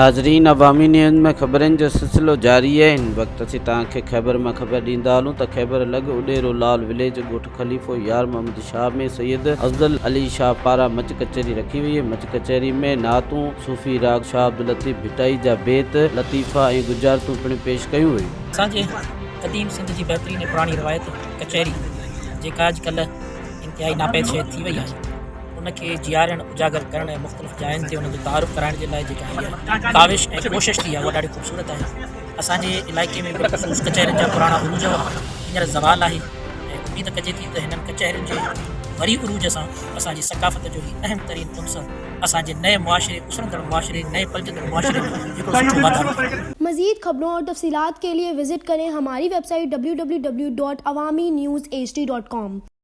नाज़रीन, अवामी न्यूज़ में ख़बरनि जो सिलसिलो जारी है। इन वक्त असीं तव्हांखे खैबर में ख़बर ॾींदा हलूं त ख़ैबरलॻ اڏيرولعل विलेज ॻोठ खलीफो यार मोहम्मद शाह में सैयद افضل अली शाह पारां मच कचहरी रखी वई है। मच कचहरी में नातूं सूफ़ी राग शाह अब्दुल लतीफ़ भिटाई जा बेत लतीफ़ा ऐं गुजारतूं पिणु पेश कयूं वयूं। असांजे क़दीम सिंध जी बहितरीन पुराणी रवायत कचहरी जेका अॼुकल्ह इंतिहाई नापैद शइ थी वई आहे, उनखे जीआरण उजागर करण ऐं मुख़्तलिफ़ जायुनि ते उनजो तारुफ़ कराइण जे लाइ जेका हीअ काविश ऐं कोशिश थी आहे उहा ॾाढी ख़ूबसूरत आहे। असांजे इलाइक़े में बिलख़ुसूस कचहरियुनि जा पुराणा उरूज हींअर ज़वाल आहे ऐं उमेद कजे थी त हिननि कचहरियुनि जे वरी उरूज सां असांजी सक़ाफ़त जो ही अहम तरीन अंसर असांजे नए मुआशरे, उसरंदड़ मुआशरे, नए पलजंदड़ मुआशरे में हिकिड़ो सुठो वाधारो। मज़ीद खबरों और तफसीलात के लिए विजिट करें हमारी वेबसाइट www.awamiNewsHD.com।